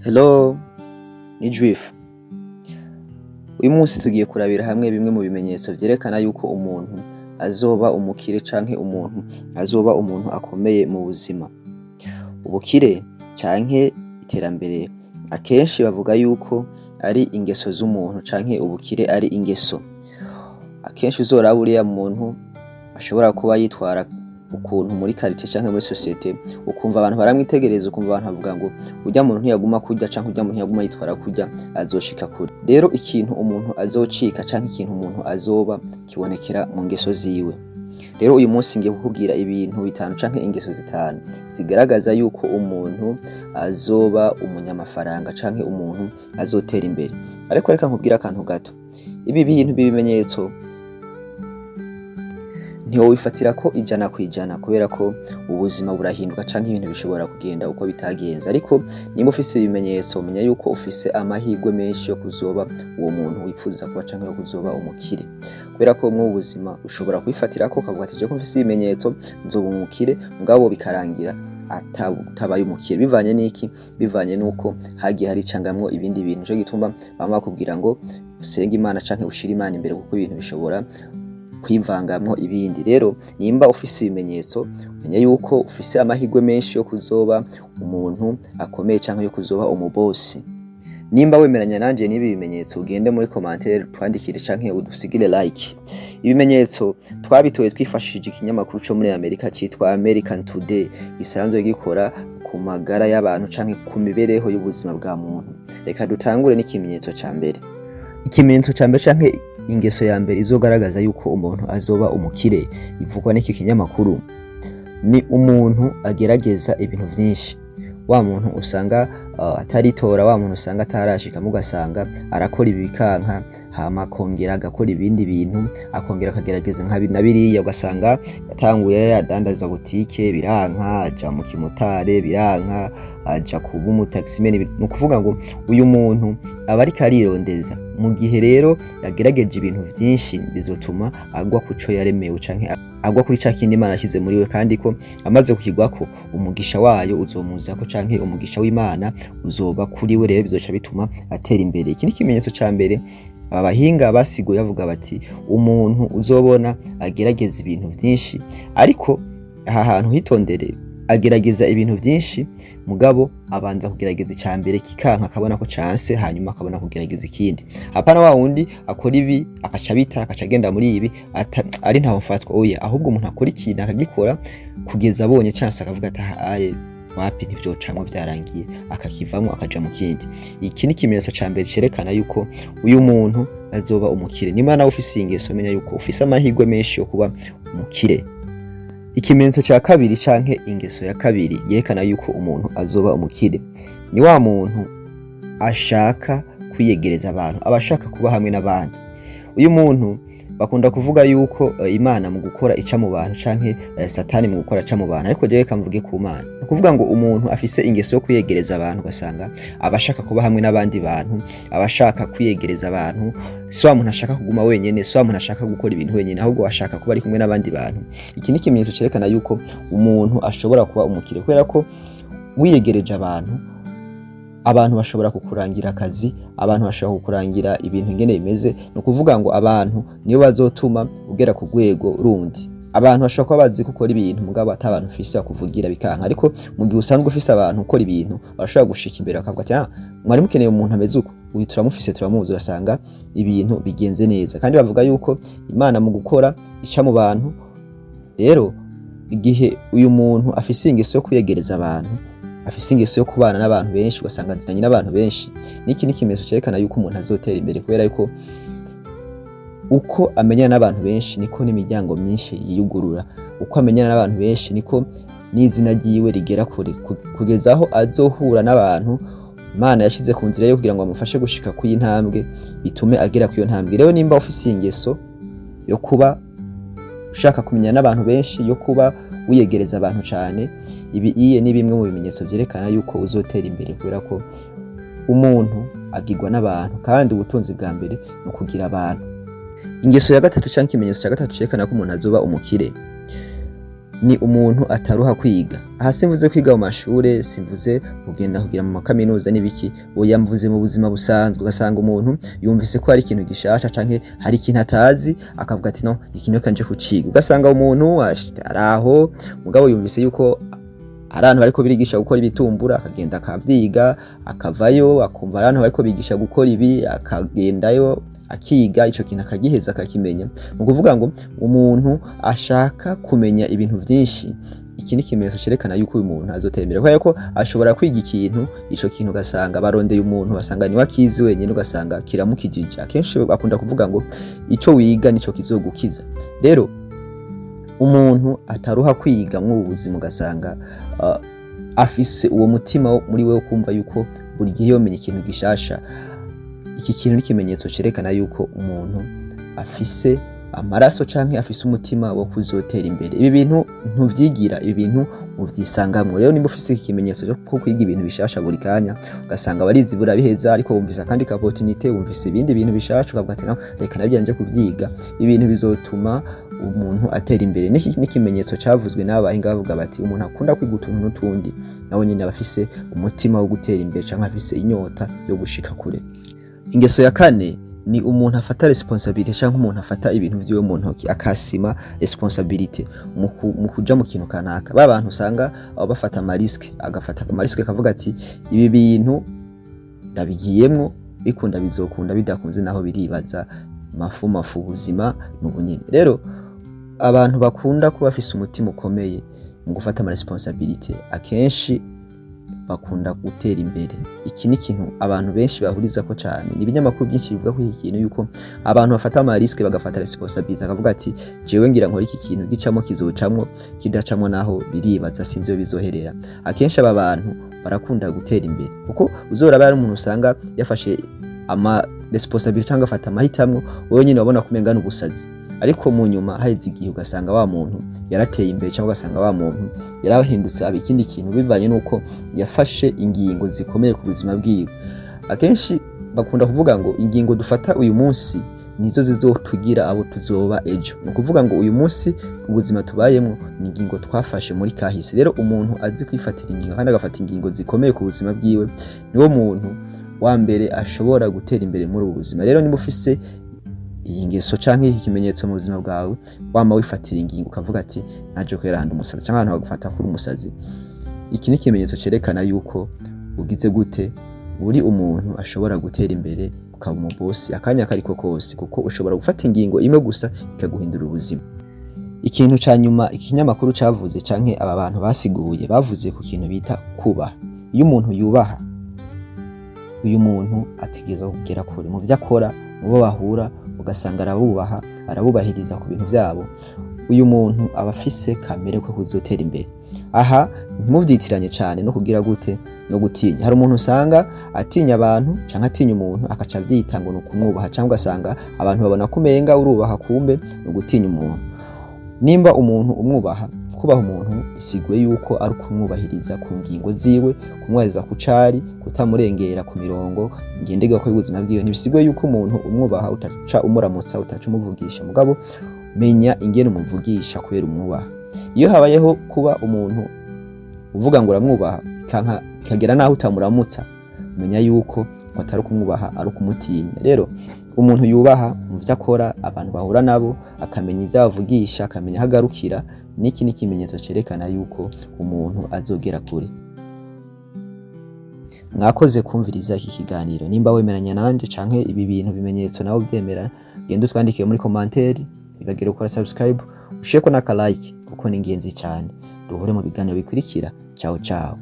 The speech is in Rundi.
Hello, ni Juifu. Uyu munsi tugiye kurabira hamwe bimwe mu bimenyetso vyerekana yuko umuntu azoba umukire canke umuntu azoba umuntu akomeye mu buzima. Ubukire canke iterambere akenshi bavuga yuko ari ingeso z'umuntu canke ubukire ari ingeso. Akenshi uzoraba uriya muntu ashobora kuba yitwara ukuntu muri quartier canke muri societe, ukumva abantu baramwitegereza, ukumva abantu bavuga ngo urya muntu ntiyaguma kurya canke urya muntu ntiyaguma yitwara kurya azoshika kure. Rero ikintu umuntu azocika canke ikintu umuntu azoba kibonekera mu ngeso ziwe. Rero uyu munsi ngiye kukubwira ibintu bitanu canke ingeso zitanu zigaragaza yuko umuntu azoba umunyamafaranga canke umuntu azotera imbere. Ariko reka nkubwire akantu gato. Ibi bintu bibimenyetso ntiwobifatira ko 100% kubera ko ubuzima burahinduka canke ibintu bishobora kugenda uko bitagenze. Ariko nimba ufise ibimenyetso umenya yuko ufise amahirwe menshi yo kuzoba uwo muntu wifuza kuba canke yo kuzoba umukire. Kubera ko mu buzima ushobora kwifatira ko ukavuga ati je ko mfise ibimenyetso nzoba umukire, mugabo bikarangira atabaye umukire. Bivanye n'iki? Bivanye nuko hagiye hari cangamwo ibindi bintu. Cyo gituma bama bakubwira ngo usenge Imana canke ushire Imana imbere kuko ibintu bishobora kwivangamwo ibindi. Rero nimba ufise ibimenyetso menya yuko ufise amahirwe menshi yo kuzoba umuntu akomeye canke yo kuzoba umubosi. Nimba wemeranya nanje n'ibi bimenyetso ugende muri commentaire twandikire canke udusigire like. Ibimenyetso twabitoye twifashishije ikinyamakuru cyo muri Amerika citwa American Today, gisanzwe gikora ku magara y'abantu canke ku mibereho y'ubuzima bwa muntu. Reka dutangure n'ikimenyetso ca mbere. Ikimenyetso ca mbere canke ingeso ya mbere izogaragaza yuko umuntu azoba umukire ivugwa n'iki kinyamakuru ni umuntu agerageza ibintu vyinshi. Wa muntu usanga ataritora, wa muntu usanga atarashika mugasanga arakora ibi bikanka, hama akongera agakora ibindi bintu, akongera akagerageza nka biriya, ugasanga yatanguye yadandaza butike biranka, aja mu kimotare biranka, aja kuba umutaximene. No kuvuga ngo uyu muntu aba ariko arirondeza. Mu gihe rero yagerageje ibintu vyinshi bizotuma agwa kuco yaremewe canke agwa kuri ca kindi Imana yashize muri we, kandi ko amaze kukigwako umugisha wayo uzomuzako canke umugisha w'Imana uzoba kuri we. Rero bizoca bituma atera imbere. Iki ni ikimenyetso ca mbere abahinga basiguye bavuga bati umuntu uzobona agerageza ibintu vyinshi, ariko aha hantu hitondere, agerageza ibintu vyinshi mugabo abanza kugerageza icya mbere kikanka, akabona ko chance, hanyuma akabona kugerageza ikindi. Hapana wa wundi akora ibi akaca bita akaca agenda muri ibi ari ntaho mfatwa. Oya, ahubwo umuntu akora ikintu akagikora kugeza abonye chance akavuga ati aye wapi ntivyo camwe vyarangiye, akakivamwo akaja mu kindi. Iki ni ikimenyetso ca mbere cerekana yuko uyu muntu azoba umukire. Nimba nawe ufise ingeso menya yuko ufise amahirwe menshi yo kuba umukire. Ikimenyetso ca kabiri canke ingeso ya kabiri yerekana yuko umuntu azoba umukire ni wa muntu ashaka kwiyegereza abantu, abashaka kuba hamwe n'abandi. Uyu muntu bakunda kuvuga yuko Imana mu gukora ica mu bantu canke Satani mu gukora ica mu bantu, ariko jewe kamvuge ku Mana. No kuvuga ngo umuntu afise ingeso yo kwiyegereza abantu, ugasanga abashaka kuba hamwe n'abandi bantu, abashaka kwiyegereza abantu. Si wa muntu ashaka kuguma wenyene, si wa muntu ashaka gukora ibintu wenyene, ahubwo ashaka kuba ari kumwe n'abandi bantu. Iki ni ikimenyetso cerekana yuko umuntu ashobora kuba umukire, kubera ko wiyegereje abantu bashobora kukurangira akazi, abantu bashobora kukurangira ibintu ngene bimeze. No kuvuga ngo abantu niyo bazotuma ugera ku rwego rundi. Abantu bashobora kuba bazi gukora ibintu mugabo atabantu ufise bakuvugira bikanka, ariko mu gihe usanzwe ufise abantu ukora ibintu bashobora gushika imbere bakavuga ati mwari mukeneye umuntu ameze uko, uyu turamufise turamuzi, ugasanga ibintu bigenze neza. Kandi bavuga yuko Imana mu gukora ica mu bantu. Rero igihe uyu muntu afise ingeso yo kwiyegereza abantu, afise ingeso yo kubana n'abantu benshi, ugasanga aziranye n'abantu benshi, niki ni ikimenyetso cerekana yuko umuntu azotera imbere. Kubera yuko uko amenyana n'abantu benshi niko n'imiryango myinshi yiyugurura, uko amenyana n'abantu benshi niko n'izina ryiwe rigera kure, kugeza aho azohura n'abantu Imana yashize ku nzira yo kugira ngo amufashe gushika ku y'intambwe, bitume agera ku iyo ntambwe. Rero nimba ufise ingeso yo kuba ushaka kumenyana n'abantu benshi, yo kuba wiyegereza abantu cyane, ibi ni bimwe mu bimenyetso vyerekana yuko uzotera imbere. Kubera ko umuntu agirwa n'abantu, kandi ubutunzi bwa mbere no kugira abantu. Ingeso ya gatatu canke ikimenyetso ca gatatu cerekana ko umuntu azoba umukire ni umuntu ataruha kwiga. Aha simvuze kwiga mu mashure, simvuze kugenda kugira mu makaminuza n'ibiki, oya mvuze mu buzima busanzwe. Ugasanga umuntu yumvise ko hari ikintu gishasha canke hari ikintu atazi akavuga ati no ikintu kanje kuciga. Ugasanga umuntu araho mugabo yumvise yuko abantu bariko birigisha gukora ibitumbura akagenda akavyiga, akavayo akumva abantu bariko bigisha gukora ibi akagendayo akiga ico kintu akagiheza akakimenya. Mu kuvuga ngo umuntu ashaka kumenya ibintu vyinshi, iki ni ikimenyetso cerekana yuko uyu muntu azotembera, kubera ko ashobora kwiga ikintu, ico kintu ugasanga barondeye umuntu basanga ni wakizi wenyene, ugasanga kiramukijije. Akenshi bakunda kuvuga ngo ico wiga nico kizogukiza. Rero umuntu ataruha kwiga mu buzima, ugasanga afise uwo mutima muri we kumva yuko buri gihe yomenya ikintu gishasha. Iki kintu ni ikimenyetso cerekana yuko umuntu afise amaraso canke afise umutima wo kuzotera imbere. Ibi bintu ntuvyigira, ibi bintu uvyisangamwe. Rero nimba ufise ikimenyetso cyo kwiga ibintu bishasha buri kanya, ugasanga barizi burabiheza, ariko wumvise kandi ka opportunité, wumvise ibindi bintu bishasha ukavuga ati reka nabyanje kuvyiga, ibintu bizotuma umuntu atera imbere. N'ikimenyetso cavuzwe n'abahinga bavuga bati umuntu akunda kwiga utuntu n'utundi nawe nyine abafise umutima wo gutera imbere canke afise inyota yo gushika kure. Ingeso ya kane ni umuntu afata responsabilité canke umuntu afata ibintu vyiwe mu ntoki akasima responsabilité mu kuja mu kintu kanaka. Ba bantu usanga abo bafata amariske, agafata amariske akavuga ati ibi bintu ndabigiyemwo, bikunda bizokunda, bidakunze naho biribaza, mafu ubuzima n'ubunyene. Rero abantu bakunda kuba bafise umutima ukomeye mu gufata ama responsabilité akenshi bakunda gutera imbere. Iki ni ikintu abantu benshi bahuriza ko cyane. Ni ibinyamakuru byinshi bivuga ko iki kintu yuko abantu bafata ama risk bagafata responsabilité akavuga ati jewe ngira nkora iki kintu gicamo kizocamwo, kidacamwo naho biribaza sinzi yo bizoherera. Akenshi aba bantu barakunda gutera imbere kuko uzoraba ari umuntu usanga yafashe ama responsabilité cyangwa afata amahitamwo wowe nyine wabona kumenga n'ubusazi, ariko mu nyuma haheze igihe ugasanga wa muntu yarateye imbere cyangwa ugasanga wa muntu yarahindutse aba ikindi kintu bivanye nuko yafashe ingingo zikomeye ku buzima bwiwe. Akenshi bakunda kuvuga ngo ingingo dufata uyu munsi nizo zizotugira abo tuzoba ejo. Ni kuvuga ngo uyu munsi ubuzima tubayemo ni ingingo twafashe muri kahise. Rero umuntu azi kwifatira ingingo kandi agafata ingingo zikomeye ku buzima bwiwe niwo muntu wa mbere ashobora gutera imbere muri ubu buzima. Rero niba ufise iyi ngeso canke iki kimenyetso mu buzima bwawe, wama wifatira ingingo ukavuga ati naje kwera handi umusazi canke abantu bagufata kuri umusazi, iki ni ikimenyetso cerekana yuko ugize gute uri umuntu ashobora gutera imbere ukaba umubosi akanya kariko kose, kuko ushobora gufata ingingo imwe gusa ikaguhindura ubuzima. Ikintu ca nyuma ikinyamakuru cavuze canke aba bantu basiguye bavuze ku kintu bita kubaha. Iyo umuntu yubaha, uyu muntu ategeza kugera kure mu vyo akora, mu bo bahura ugasanga arabubaha, arabubahiriza ku bintu vyabo. Uyu muntu aba afise kamere ko kuzotera imbere. Aha ntimuvyitiranye cyane no kugira gute no gutinya. Hari umuntu usanga atinya abantu canke atinya umuntu akaca vyita ngo nukumwubaha, cyangwa asanga abantu babona kumenga urubaha kumbe no gutinya umuntu. Nimba umuntu umwubaha, kubaha umuntu bisiguye yuko ari kumwubahiriza ku ngingo ziwe, kumwariza ku cari, kutamurengera ku mirongo ngendega ko ubuzima bwiwe. Ntibisiguye yuko umuntu umwubaha utaca umuramutsa, utaca umuvugisha, mugabo menya ingene umuvugisha kubera umwubaha. Iyo habayeho kuba umuntu uvuga ngo uramwubaha kagera naho utamuramutsa, menya yuko atari kumwubaha ari kumutinya. Rero umuntu yubaha mu vyo akora, abantu bahura nabo, akamenya ivyo avugisha, akamenya hagarukira, niki ni kimenyetso cerekana yuko umuntu azogera kure. Mwakoze kumviriza iki kiganiro. Nimba wemeranya nanje canke ibi bintu bimenyetso nawo vyemera, genda utwandikiye muri commentaire, ibagire gukora subscribe, ushireko n'aka like kuko ni ingenzi cyane. Duhure mu biganiro bikurikira. Ciao ciao.